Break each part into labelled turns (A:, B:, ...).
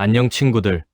A: 안녕 친구들.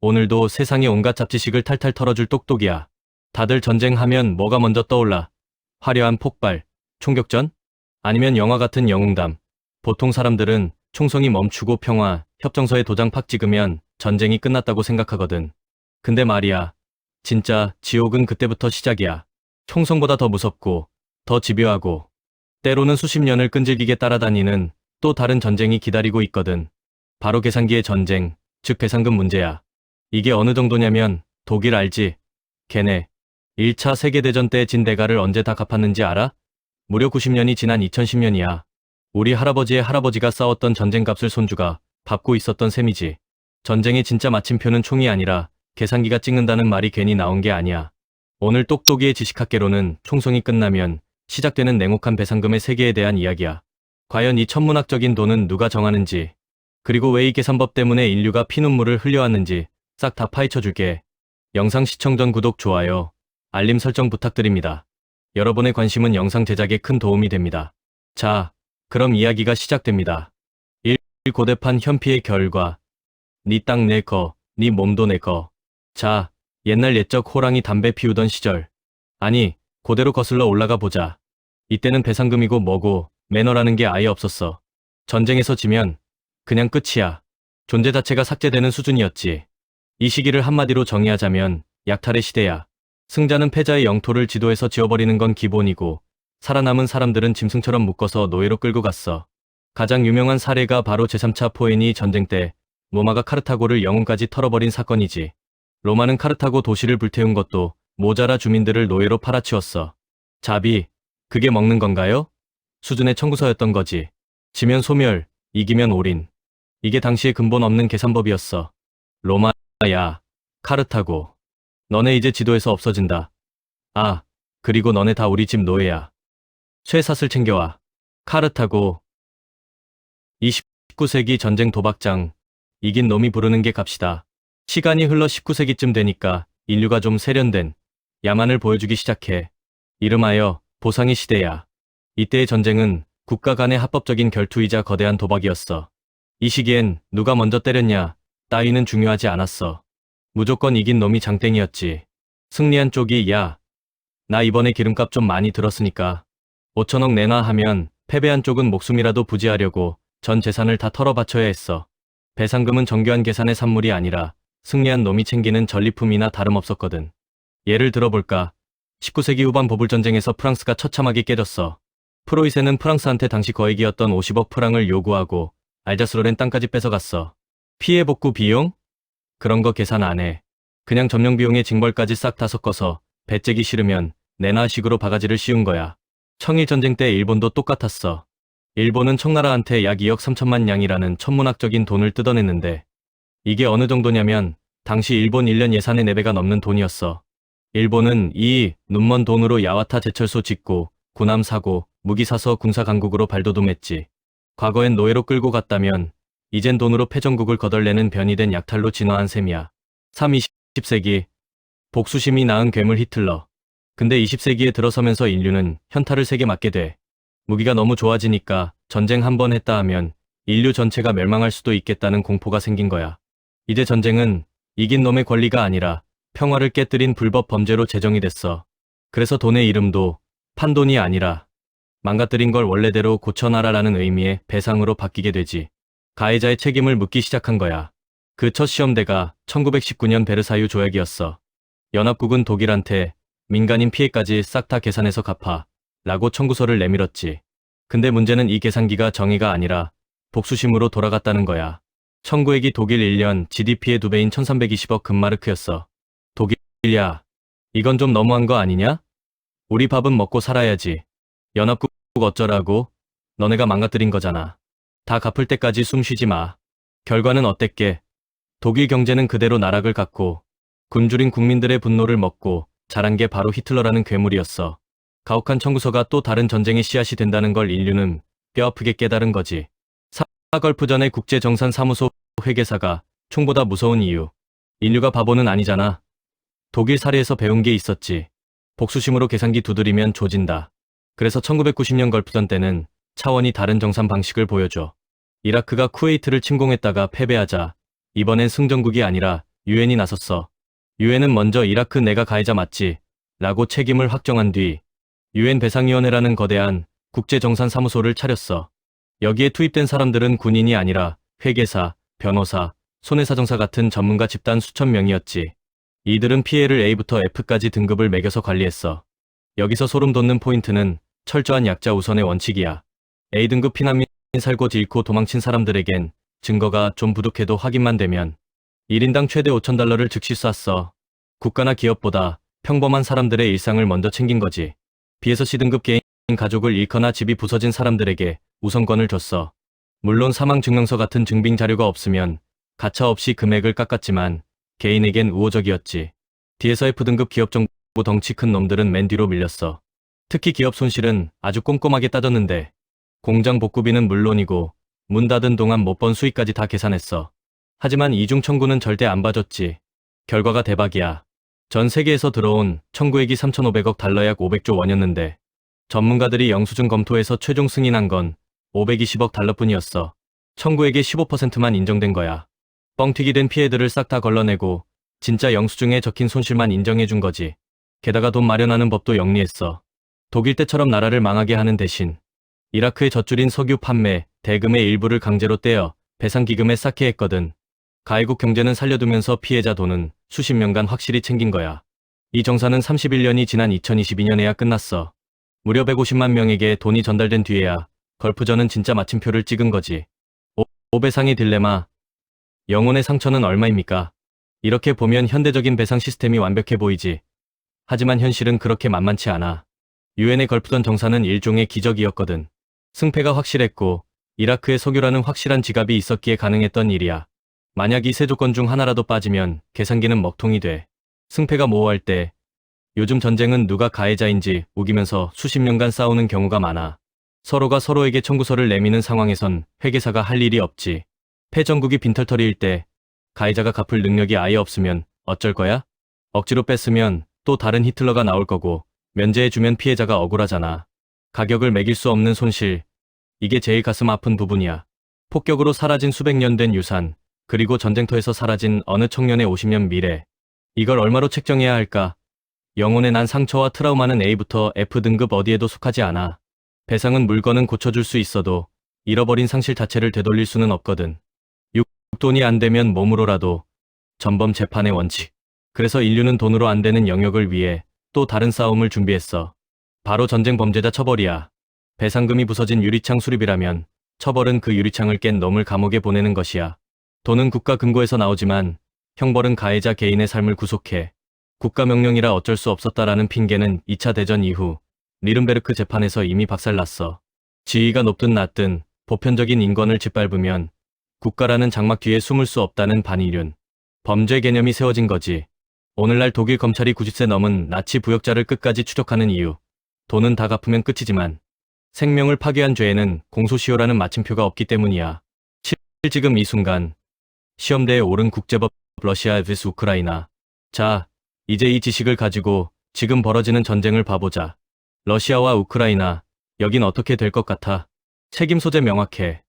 A: 오늘도 세상의 온갖 잡지식을 탈탈 털어줄 똑똑이야. 다들 전쟁하면 뭐가 먼저 떠올라? 화려한 폭발, 총격전? 아니면 영화 같은 영웅담? 보통 사람들은 총성이 멈추고 평화, 협정서에 도장 팍 찍으면 전쟁이 끝났다고 생각하거든. 근데 말이야, 진짜 지옥은 그때부터 시작이야. 총성보다 더 무섭고, 더 집요하고, 때로는 수십 년을 끈질기게 따라다니는 또 다른 전쟁이 기다리고 있거든. 바로 계산기의 전쟁, 즉 배상금 문제야. 이게 어느 정도냐면 독일 알지? 걔네 1차 세계대전 때 진 대가를 언제 다 갚았는지 알아? 무려 90년이 지난 2010년이야. 우리 할아버지의 할아버지가 싸웠던 전쟁값을 손주가 밟고 있었던 셈이지. 전쟁의 진짜 마침표는 총이 아니라 계산기가 찍는다는 말이 괜히 나온 게 아니야. 오늘 똑똑이의 지식학개론은 총성이 끝나면 시작되는 냉혹한 배상금의 세계에 대한 이야기야. 과연 이 천문학적인 돈은 누가 정하는지, 그리고 왜 이 계산법 때문에 인류가 피눈물을 흘려왔는지 싹 다 파헤쳐줄게. 영상 시청 전 구독, 좋아요, 알림 설정 부탁드립니다. 여러분의 관심은 영상 제작에 큰 도움이 됩니다. 자, 그럼 이야기가 시작됩니다. 1. 고대판 현피의 결과. 니 땅 내 거, 니 몸도 내 거. 자, 옛날 옛적 호랑이 담배 피우던 시절. 아니, 고대로 거슬러 올라가 보자. 이때는 배상금이고 뭐고 매너라는 게 아예 없었어. 전쟁에서 지면 그냥 끝이야. 존재 자체가 삭제되는 수준이었지. 이 시기를 한마디로 정의하자면 약탈의 시대야. 승자는 패자의 영토를 지도에서 지워버리는 건 기본이고, 살아남은 사람들은 짐승처럼 묶어서 노예로 끌고 갔어. 가장 유명한 사례가 바로 제3차 포에니 전쟁 때 로마가 카르타고를 영혼까지 털어버린 사건이지. 로마는 카르타고 도시를 불태운 것도 모자라 주민들을 노예로 팔아치웠어. 자비, 그게 먹는 건가요? 수준의 청구서였던 거지. 지면 소멸, 이기면 올인. 이게 당시의 근본 없는 계산법이었어. 로마야, 카르타고. 너네 이제 지도에서 없어진다. 아, 그리고 너네 다 우리 집 노예야. 쇠사슬 챙겨와. 카르타고. 19세기 전쟁 도박장. 이긴 놈이 부르는 게 값이다. 시간이 흘러 19세기쯤 되니까 인류가 좀 세련된 야만을 보여주기 시작해. 이름하여 보상의 시대야. 이때의 전쟁은 국가 간의 합법적인 결투이자 거대한 도박이었어. 이 시기엔 누가 먼저 때렸냐 따위는 중요하지 않았어. 무조건 이긴 놈이 장땡이었지. 승리한 쪽이 야, 나 이번에 기름값 좀 많이 들었으니까 5천억 내놔 하면 패배한 쪽은 목숨이라도 부지하려고 전 재산을 다 털어 바쳐야 했어. 배상금은 정교한 계산의 산물이 아니라 승리한 놈이 챙기는 전리품이나 다름없었거든. 예를 들어볼까? 19세기 후반 보불전쟁에서 프랑스가 처참하게 깨졌어. 프로이센은 프랑스한테 당시 거액이었던 50억 프랑을 요구하고 알자스로렌 땅까지 뺏어갔어. 피해 복구 비용? 그런 거 계산 안 해. 그냥 점령 비용에 징벌까지 싹 다 섞어서 배째기 싫으면 내놔 식으로 바가지를 씌운 거야. 청일전쟁 때 일본도 똑같았어. 일본은 청나라한테 약 2억 3천만 양이라는 천문학적인 돈을 뜯어냈는데, 이게 어느 정도냐면 당시 일본 1년 예산의 4배가 넘는 돈이었어. 일본은 이 눈먼 돈으로 야와타 제철소 짓고 군함 사고 무기 사서 군사 강국으로 발돋움했지. 과거엔 노예로 끌고 갔다면 이젠 돈으로 패전국을 거덜내는 변이 된 약탈로 진화한 셈이야. 3. 20세기. 복수심이 낳은 괴물 히틀러. 근데 20세기에 들어서면서 인류는 현타를 세게 맞게 돼. 무기가 너무 좋아지니까 전쟁 한 번 했다 하면 인류 전체가 멸망할 수도 있겠다는 공포가 생긴 거야. 이제 전쟁은 이긴 놈의 권리가 아니라 평화를 깨뜨린 불법 범죄로 제정이 됐어. 그래서 돈의 이름도 판돈이 아니라 망가뜨린 걸 원래대로 고쳐놔라라는 의미의 배상으로 바뀌게 되지. 가해자의 책임을 묻기 시작한 거야. 그 첫 시험대가 1919년 베르사유 조약이었어. 연합국은 독일한테 민간인 피해까지 싹 다 계산해서 갚아 라고 청구서를 내밀었지. 근데 문제는 이 계산기가 정의가 아니라 복수심으로 돌아갔다는 거야. 청구액이 독일 1년 GDP의 2배인 1320억 금마르크였어. 독일야, 이건 좀 너무한 거 아니냐? 우리 밥은 먹고 살아야지. 연합국 어쩌라고? 너네가 망가뜨린 거잖아. 다 갚을 때까지 숨 쉬지 마. 결과는 어땠게? 독일 경제는 그대로 나락을 갔고 굶주린 국민들의 분노를 먹고 자란 게 바로 히틀러라는 괴물이었어. 가혹한 청구서가 또 다른 전쟁의 씨앗이 된다는 걸 인류는 뼈아프게 깨달은 거지. 사걸프전의 국제정산사무소 회계사가 총보다 무서운 이유. 인류가 바보는 아니잖아. 독일 사례에서 배운 게 있었지. 복수심으로 계산기 두드리면 조진다. 그래서 1990년 걸프전 때는 차원이 다른 정산 방식을 보여줘. 이라크가 쿠웨이트를 침공했다가 패배하자 이번엔 승전국이 아니라 유엔이 나섰어. 유엔은 먼저 이라크 내가 가해자 맞지? 라고 책임을 확정한 뒤 유엔 배상위원회라는 거대한 국제정산사무소를 차렸어. 여기에 투입된 사람들은 군인이 아니라 회계사, 변호사, 손해사정사 같은 전문가 집단 수천 명이었지. 이들은 피해를 A부터 F까지 등급을 매겨서 관리했어. 여기서 소름 돋는 포인트는 철저한 약자 우선의 원칙이야. A등급 피난민 살고 잃고 도망친 사람들에겐 증거가 좀 부족해도 확인만 되면 1인당 최대 $5,000를 즉시 쐈어. 국가나 기업보다 평범한 사람들의 일상을 먼저 챙긴 거지. B에서 C등급 개인 가족을 잃거나 집이 부서진 사람들에게 우선권을 줬어. 물론 사망증명서 같은 증빙 자료가 없으면 가차없이 금액을 깎았지만 개인에겐 우호적이었지. D에서 F등급 기업 정보 덩치 큰 놈들은 맨 뒤로 밀렸어. 특히 기업 손실은 아주 꼼꼼하게 따졌는데 공장 복구비는 물론이고 문 닫은 동안 못 번 수익까지 다 계산했어. 하지만 이중 청구는 절대 안 봐줬지. 결과가 대박이야. 전 세계에서 들어온 청구액이 3,500억 달러 약 500조 원이었는데 전문가들이 영수증 검토해서 최종 승인한 건 520억 달러뿐이었어. 청구액의 15%만 인정된 거야. 뻥튀기 된 피해들을 싹 다 걸러내고 진짜 영수증에 적힌 손실만 인정해준 거지. 게다가 돈 마련하는 법도 영리했어. 독일 때처럼 나라를 망하게 하는 대신 이라크의 젖줄인 석유 판매, 대금의 일부를 강제로 떼어 배상기금에 쌓게 했거든. 가해국 경제는 살려두면서 피해자 돈은 수십 년간 확실히 챙긴 거야. 이 정사는 31년이 지난 2022년에야 끝났어. 무려 150만 명에게 돈이 전달된 뒤에야 걸프전은 진짜 마침표를 찍은 거지. 오배상의 딜레마. 영혼의 상처는 얼마입니까? 이렇게 보면 현대적인 배상 시스템이 완벽해 보이지. 하지만 현실은 그렇게 만만치 않아. 유엔의 걸프전 정사는 일종의 기적이었거든. 승패가 확실했고 이라크의 석유라는 확실한 지갑이 있었기에 가능했던 일이야. 만약 이 세 조건 중 하나라도 빠지면 계산기는 먹통이 돼. 승패가 모호할 때 요즘 전쟁은 누가 가해자인지 우기면서 수십 년간 싸우는 경우가 많아. 서로가 서로에게 청구서를 내미는 상황에선 회계사가 할 일이 없지. 패전국이 빈털터리일 때 가해자가 갚을 능력이 아예 없으면 어쩔 거야? 억지로 뺐으면 또 다른 히틀러가 나올 거고 면제해주면 피해자가 억울하잖아. 가격을 매길 수 없는 손실. 이게 제일 가슴 아픈 부분이야. 폭격으로 사라진 수백 년 된 유산, 그리고 전쟁터에서 사라진 어느 청년의 50년 미래. 이걸 얼마로 책정해야 할까? 영혼에 난 상처와 트라우마는 A부터 F등급 어디에도 속하지 않아. 배상은 물건은 고쳐줄 수 있어도 잃어버린 상실 자체를 되돌릴 수는 없거든. 돈이 안 되면 몸으로라도. 전범 재판의 원칙. 그래서 인류는 돈으로 안 되는 영역을 위해 또 다른 싸움을 준비했어. 바로 전쟁 범죄자 처벌이야. 배상금이 부서진 유리창 수리비라면 처벌은 그 유리창을 깬 놈을 감옥에 보내는 것이야. 돈은 국가 금고에서 나오지만 형벌은 가해자 개인의 삶을 구속해. 국가 명령이라 어쩔 수 없었다라는 핑계는 2차 대전 이후 니른베르크 재판에서 이미 박살났어. 지위가 높든 낮든 보편적인 인권을 짓밟으면 국가라는 장막 뒤에 숨을 수 없다는 반인륜. 범죄 개념이 세워진 거지. 오늘날 독일 검찰이 90세 넘은 나치 부역자를 끝까지 추적하는 이유. 돈은 다 갚으면 끝이지만 생명을 파괴한 죄에는 공소시효라는 마침표가 없기 때문이야. 지금 이 순간 시험대에 오른 국제법 러시아 vs 우크라이나. 자, 이제 이 지식을 가지고 지금 벌어지는 전쟁을 봐보자. 러시아와 우크라이나, 여긴 어떻게 될 것 같아? 책임 소재 명확해.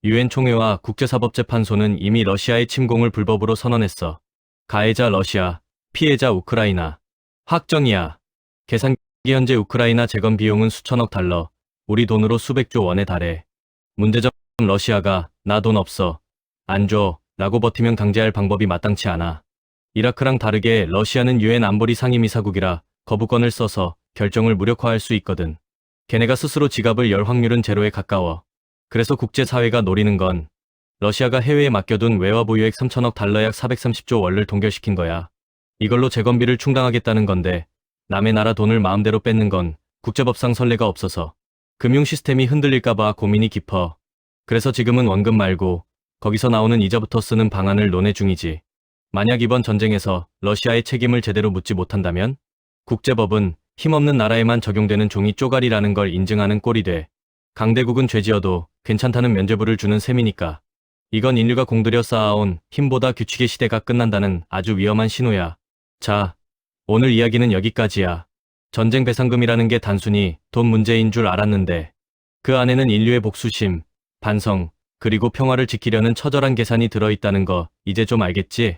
A: 유엔 총회와 국제사법재판소는 이미 러시아의 침공을 불법으로 선언했어. 가해자 러시아, 피해자 우크라이나. 확정이야. 계산기 현재 우크라이나 재건 비용은 수천억 달러, 우리 돈으로 수백조 원에 달해. 문제점 러시아가 나 돈 없어, 안 줘 라고 버티면 강제할 방법이 마땅치 않아. 이라크랑 다르게 러시아는 유엔 안보리 상임이사국이라 거부권을 써서 결정을 무력화할 수 있거든. 걔네가 스스로 지갑을 열 확률은 제로에 가까워. 그래서 국제사회가 노리는 건 러시아가 해외에 맡겨둔 외화 보유액 3천억 달러 약 430조 원을 동결시킨 거야. 이걸로 재건비를 충당하겠다는 건데 남의 나라 돈을 마음대로 뺏는 건 국제법상 선례가 없어서 금융 시스템이 흔들릴까봐 고민이 깊어. 그래서 지금은 원금 말고 거기서 나오는 이자부터 쓰는 방안을 논의 중이지. 만약 이번 전쟁에서 러시아의 책임을 제대로 묻지 못한다면 국제법은 힘없는 나라에만 적용되는 종이 쪼가리라는 걸 인증하는 꼴이 돼. 강대국은 죄지어도 괜찮다는 면죄부를 주는 셈이니까. 이건 인류가 공들여 쌓아온 힘보다 규칙의 시대가 끝난다는 아주 위험한 신호야. 자, 오늘 이야기는 여기까지야. 전쟁 배상금이라는 게 단순히 돈 문제인 줄 알았는데 그 안에는 인류의 복수심, 반성, 그리고 평화를 지키려는 처절한 계산이 들어있다는 거 이제 좀 알겠지?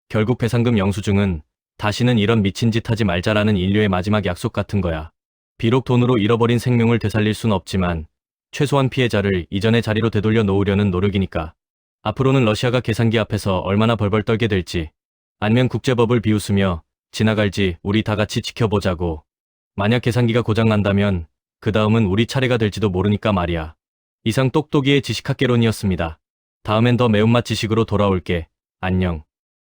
A: 결국 배상금 영수증은 다시는 이런 미친 짓 하지 말자라는 인류의 마지막 약속 같은 거야. 비록 돈으로 잃어버린 생명을 되살릴 순 없지만 최소한 피해자를 이전의 자리로 되돌려 놓으려는 노력이니까. 앞으로는 러시아가 계산기 앞에서 얼마나 벌벌 떨게 될지, 아니면 국제법을 비웃으며 지나갈지 우리 다 같이 지켜보자고. 만약 계산기가 고장난다면 그 다음은 우리 차례가 될지도 모르니까 말이야. 이상 똑똑이의 지식학개론이었습니다. 다음엔 더 매운맛 지식으로 돌아올게. 안녕.